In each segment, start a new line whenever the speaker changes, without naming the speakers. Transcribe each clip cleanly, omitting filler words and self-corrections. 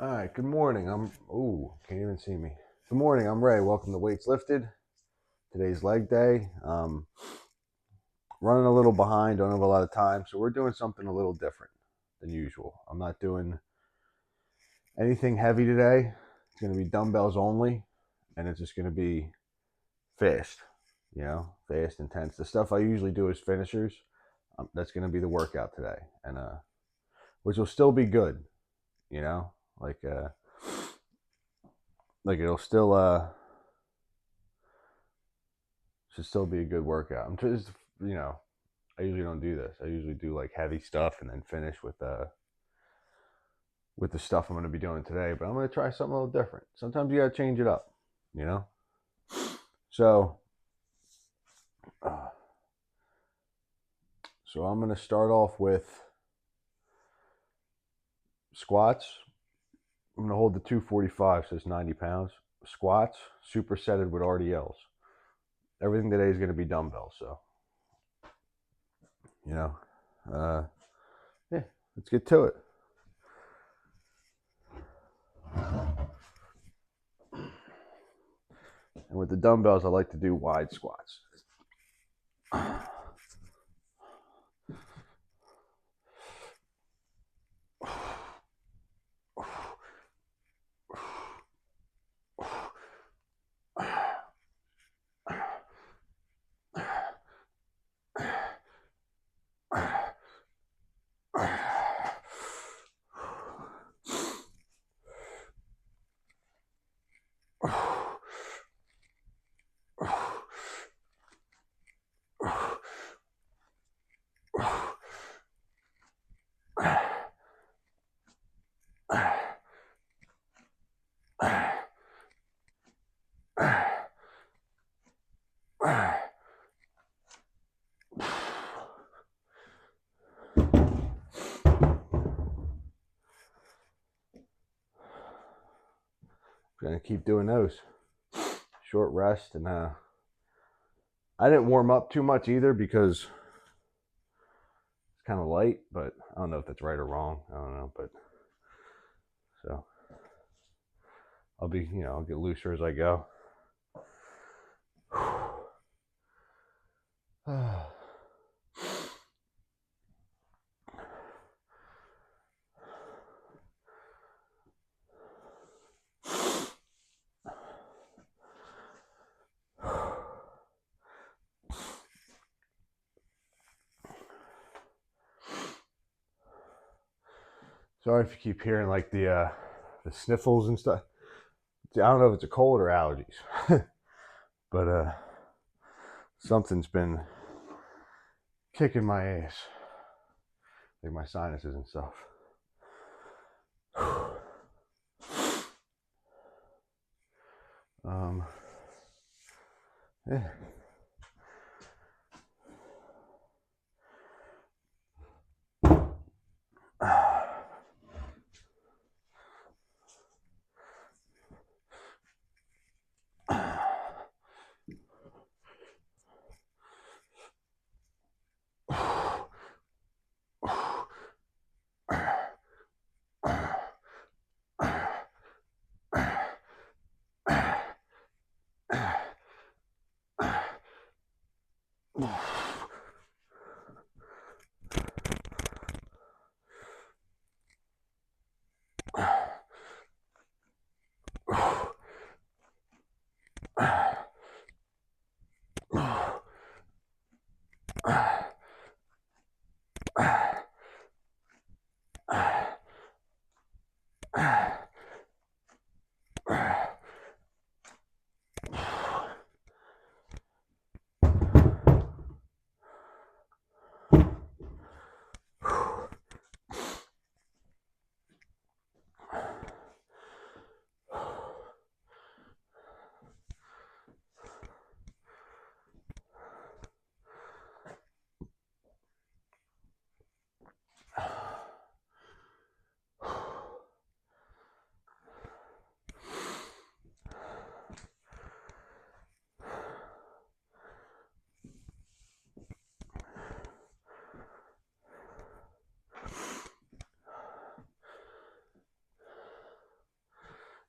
All right, good morning. Can't even see me. Good morning, I'm Ray. Welcome to Weights Lifted. Today's leg day. Running a little behind, don't have a lot of time, so we're doing something a little different than usual. I'm not doing anything heavy today. It's going to be dumbbells only, and it's just going to be fast, fast, intense. The stuff I usually do is finishers. That's going to be the workout today, and which will still be good, you know, like uh, like it'll still should still be a good workout. I'm just, you know, I usually don't do this. I usually do like heavy stuff and then finish with the stuff I'm going to be doing today. But I'm going to try something a little different. Sometimes you got to change it up, you know. So, uh, so I'm going to start off with squats. I'm going to hold the 245, so it's 90 pounds. Squats, supersetted with RDLs. Everything today is going to be dumbbells. So, you know, uh, yeah, let's get to it. And with the dumbbells, I like to do wide squats. Gonna keep doing those. Short rest, and I didn't warm up too much either because it's kind of light, but I don't know if that's right or wrong. I don't know, but so I'll get looser as I go. Sorry if you keep hearing like the sniffles and stuff. I don't know if it's a cold or allergies, but something's been kicking my ass, like my sinuses and stuff. Yeah.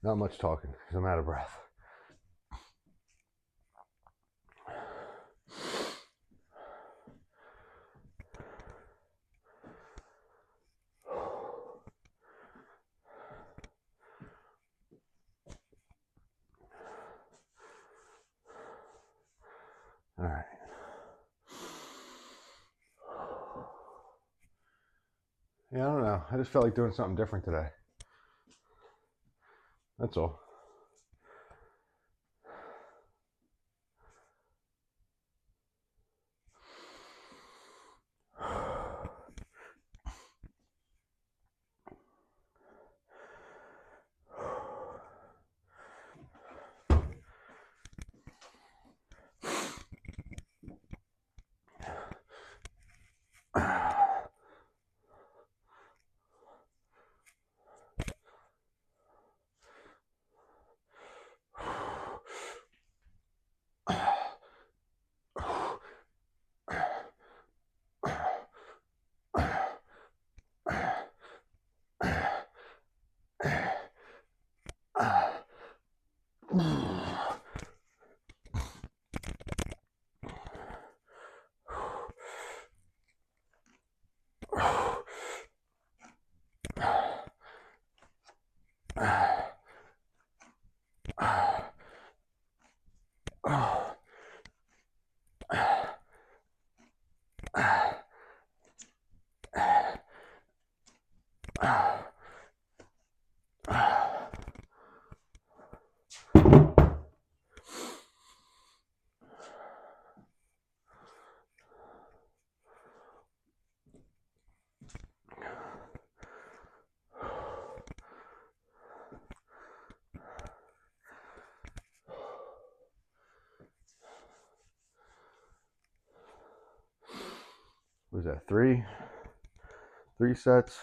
Not much talking because I'm out of breath. All right. Yeah, I don't know. I just felt like doing something different today. That's all. What was that? Three sets.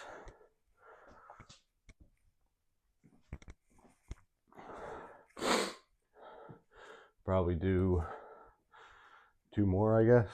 Probably do 2 more, I guess.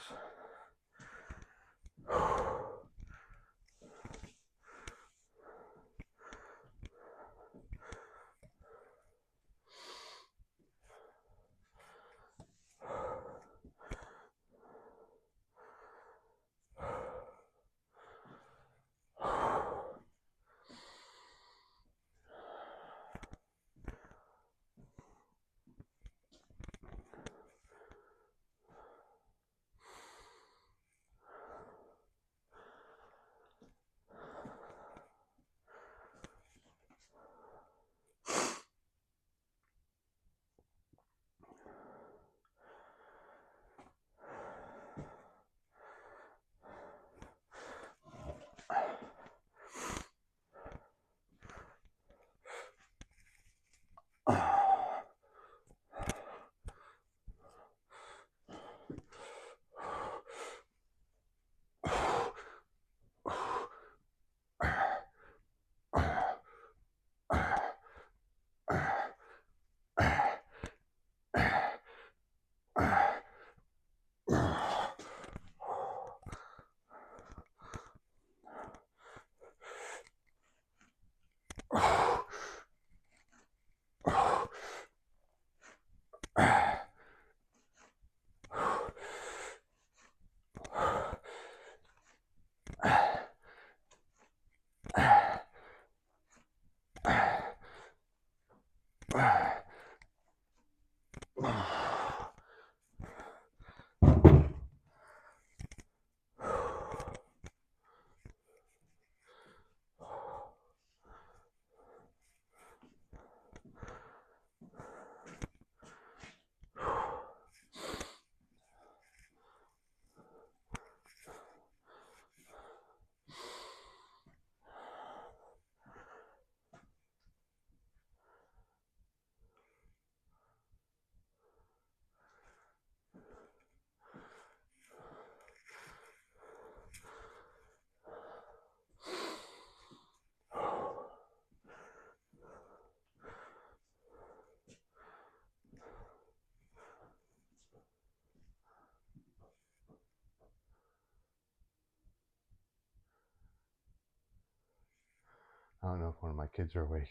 I don't know if one of my kids are awake.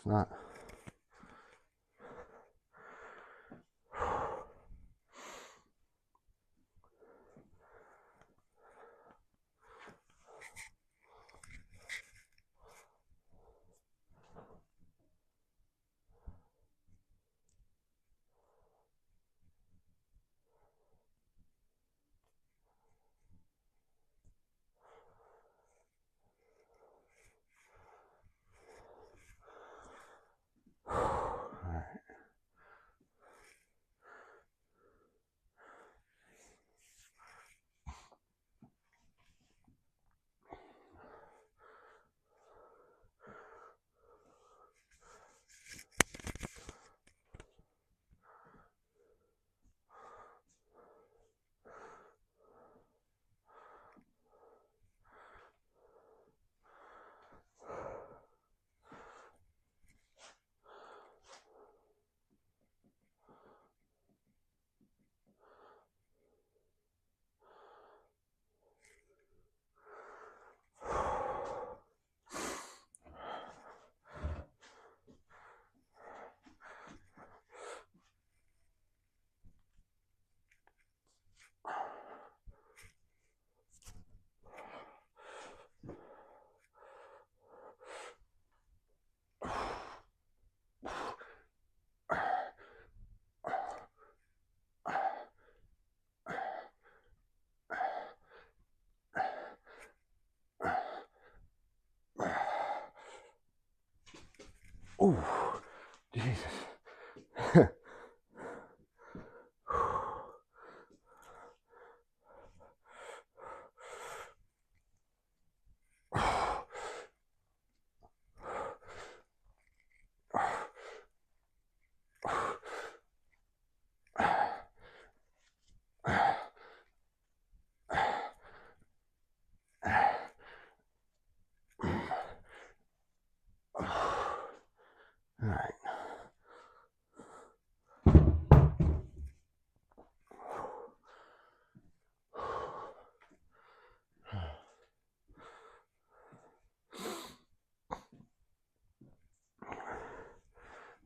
It's not. Oh, Jesus. All right.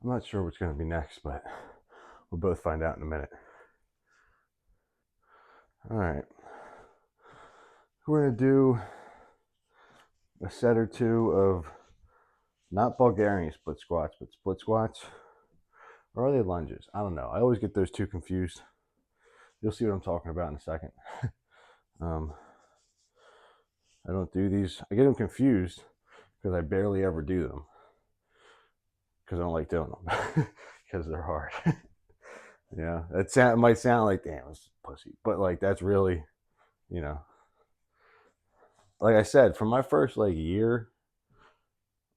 I'm not sure what's going to be next, but we'll both find out in a minute. All right. We're going to do a set or two of not Bulgarian split squats, but split squats. Or are they lunges? I don't know. I always get those two confused. You'll see what I'm talking about in a second. I don't do these. I get them confused because I barely ever do them. Because I don't like doing them. Because they're hard. Yeah, it might sound like, damn, it's pussy. But like, that's really, you know. Like I said, for my first like year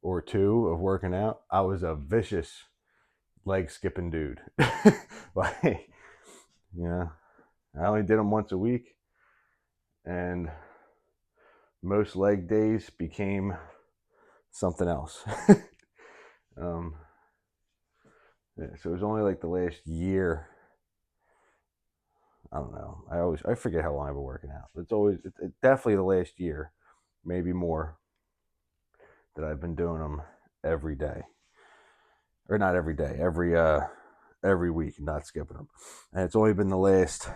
or two of working out, I was a vicious leg skipping dude. Like, yeah, I only did them once a week, and most leg days became something else. Yeah, so it was only like the last year. I don't know. I forget how long I've been working out. It's definitely the last year, maybe more, that I've been doing them every day, or not every day, every week, not skipping them. And it's only been the last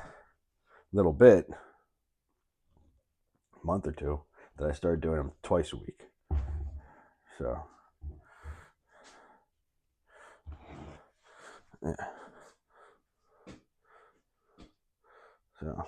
little bit, month or two, that I started doing them twice a week. So, yeah. So,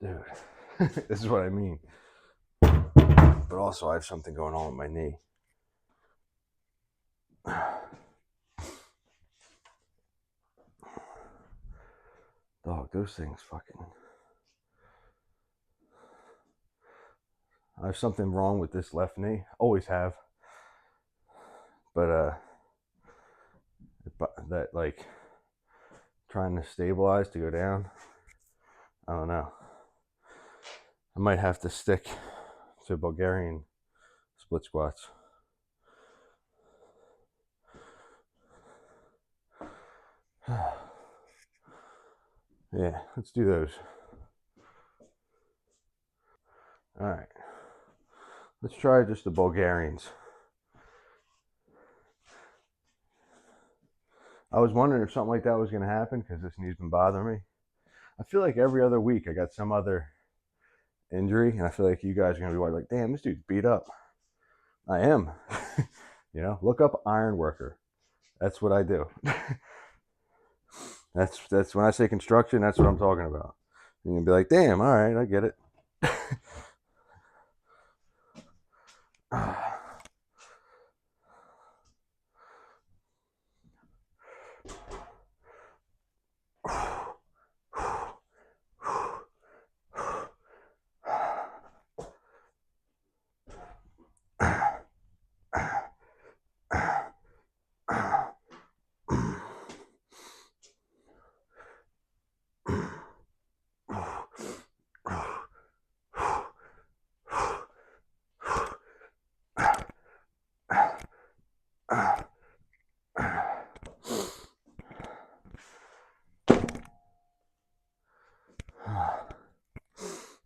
dude, this is what I mean. But also, I have something going on with my knee. Dog, those things fucking... I have something wrong with this left knee. Always have. But that, like, trying to stabilize to go down, I don't know. I might have to stick to Bulgarian split squats. Yeah, let's do those. All right. Let's try just the Bulgarians. I was wondering if something like that was going to happen because this knee's been bothering me. I feel like every other week I got some other injury, and I feel like you guys are going to be like, damn, this dude's beat up. I am. You know, look up iron worker. That's what I do. That's when I say construction, that's what I'm talking about. And you'll be like, damn, all right, I get it.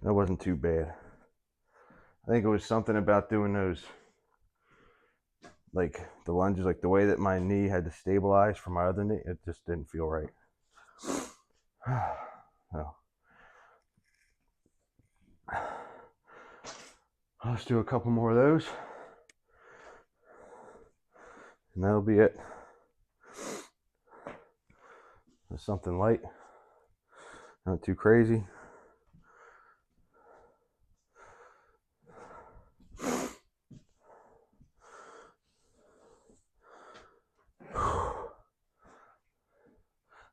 That wasn't too bad. I think it was something about doing those, like the lunges, like the way that my knee had to stabilize from my other knee, it just didn't feel right. No. Let's do a couple more of those, and that'll be it. Just something light, not too crazy.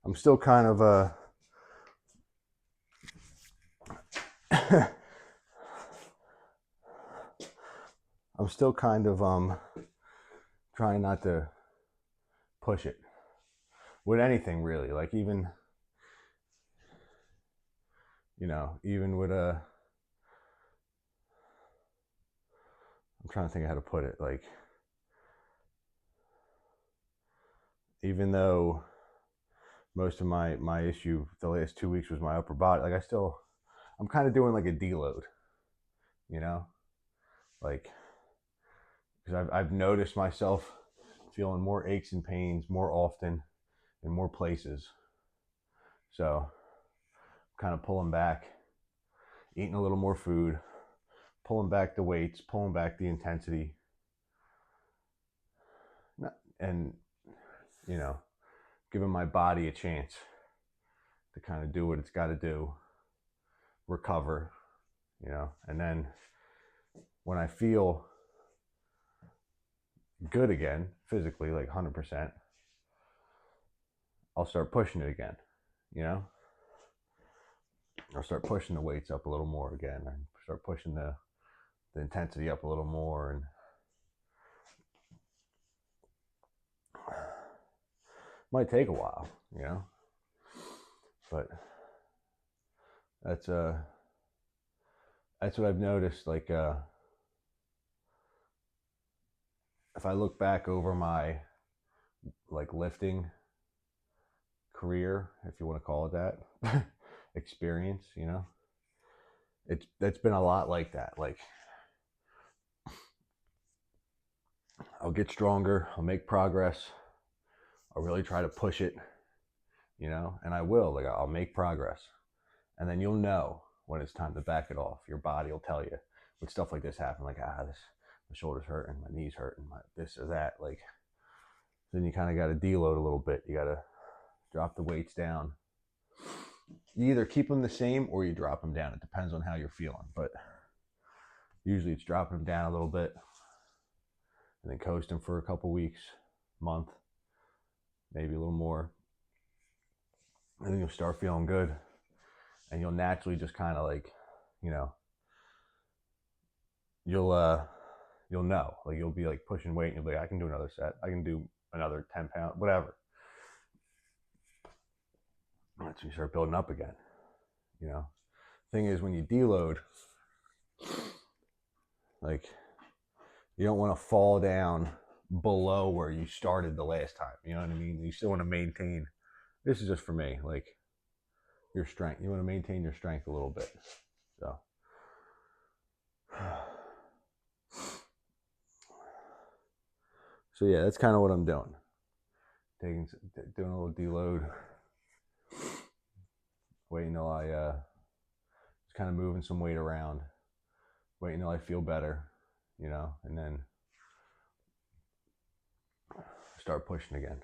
I'm still kind of I'm still kind of trying not to push it with anything really, like even, you know, even with I'm trying to think of how to put it, like even though most of my issue the last 2 weeks was my upper body, like I'm kind of doing like a deload, you know, like because I've noticed myself feeling more aches and pains more often in more places, so I'm kind of pulling back, eating a little more food, pulling back the weights, pulling back the intensity, and, you know, giving my body a chance to kind of do what it's got to do, recover, you know, and then when I feel good again, physically, like 100%, I'll start pushing it again, you know? I'll start pushing the weights up a little more again, and start pushing the intensity up a little more, and might take a while, you know? But that's what I've noticed, like if I look back over my like lifting career, if you want to call it that, experience, you know, that's been a lot like that. Like I'll get stronger, I'll make progress, I'll really try to push it, you know, and I will, like I'll make progress, and then you'll know when it's time to back it off. Your body will tell you when stuff like this happen, like my shoulder's hurting, my knees hurting, my this or that, like then you kind of got to deload a little bit. You got to drop the weights down. You either keep them the same or you drop them down. It depends on how you're feeling, but usually it's dropping them down a little bit and then coasting for a couple weeks, month, maybe a little more, and then you'll start feeling good. and you'll naturally just kind of like, you know, you'll know, like you'll be like pushing weight and you'll be like, I can do another set, I can do another 10 pound, whatever. That's when you start building up again, you know. Thing is, when you deload, like, you don't want to fall down below where you started the last time. You know what I mean? You still want to maintain. This is just for me, like your strength. You want to maintain your strength a little bit. So yeah, that's kind of what I'm doing. Doing a little deload. Waiting till I just kind of moving some weight around. Waiting till I feel better, you know, and then start pushing again.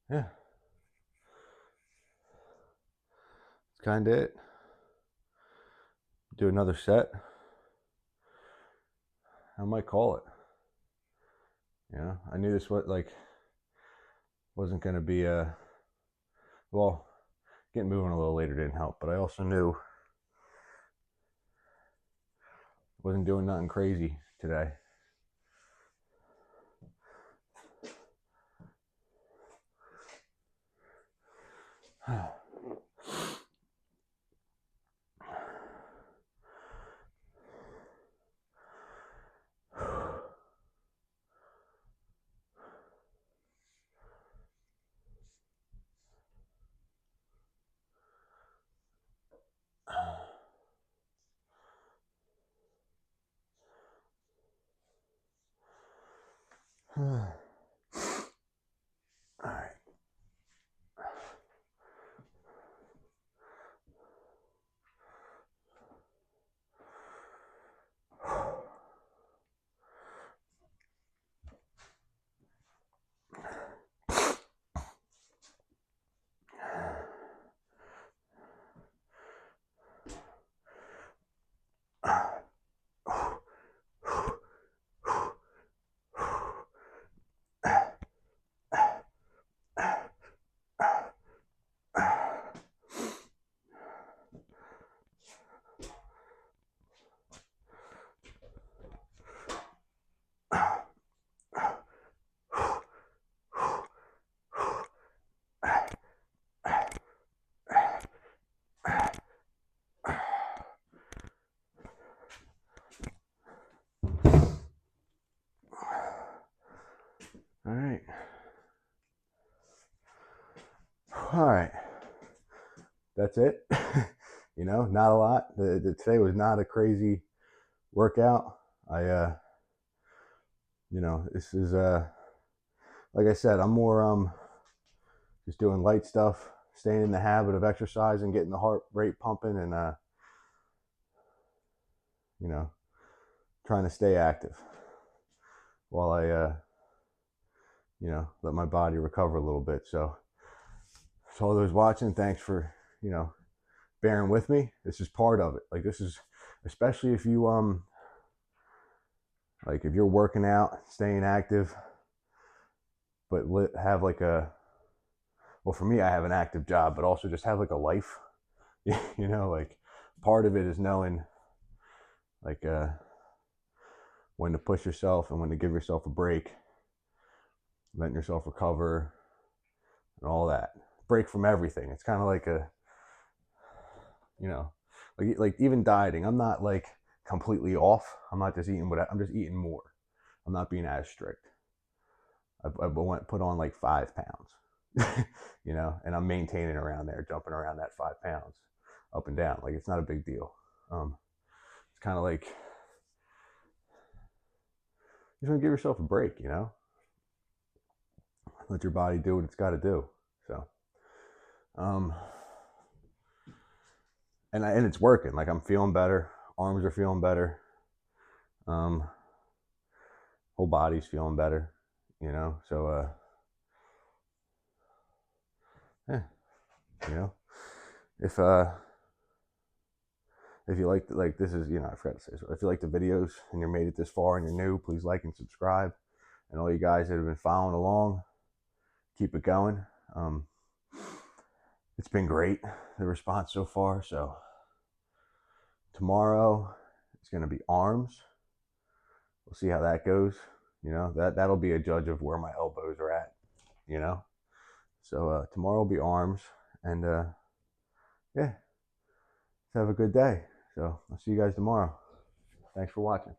Yeah, that's kind of it. Do another set. I might call it. You know, I knew this wasn't going to be a, well, getting moving a little later didn't help, but I also knew wasn't doing nothing crazy today. All right. All right. That's it. You know, not a lot. Today was not a crazy workout. You know, this is like I said, I'm more just doing light stuff, staying in the habit of exercise and getting the heart rate pumping, and you know, trying to stay active while I you know, let my body recover a little bit. So all those watching, thanks for, you know, bearing with me. This is part of it. Like, this is, especially if you Like if you're working out, staying active, but have like a, well, for me, I have an active job, but also just have like a life. You know, like part of it is knowing like when to push yourself and when to give yourself a break, letting yourself recover and all that. Break from everything. It's kind of like a, you know, like even dieting. I'm not like completely off. I'm not just eating what I'm just eating more. I'm not being as strict. I went put on like 5 pounds, you know, and I'm maintaining around there, jumping around that 5 pounds, up and down. Like it's not a big deal. It's kind of like you just want to give yourself a break, you know. Let your body do what it's got to do. So, um, and it's working. Like I'm feeling better. Arms are feeling better. Um, whole body's feeling better. You know. So, yeah. You know, if if you like this is, you know, I forgot to say, so if you like the videos and you're made it this far and you're new, please like and subscribe. And all you guys that have been following along, keep it going. Um, it's been great, the response so far. So tomorrow it's going to be arms. We'll see how that goes. You know, that'll be a judge of where my elbows are at, you know. So tomorrow will be arms, and yeah, let's have a good day. So I'll see you guys tomorrow. Thanks for watching.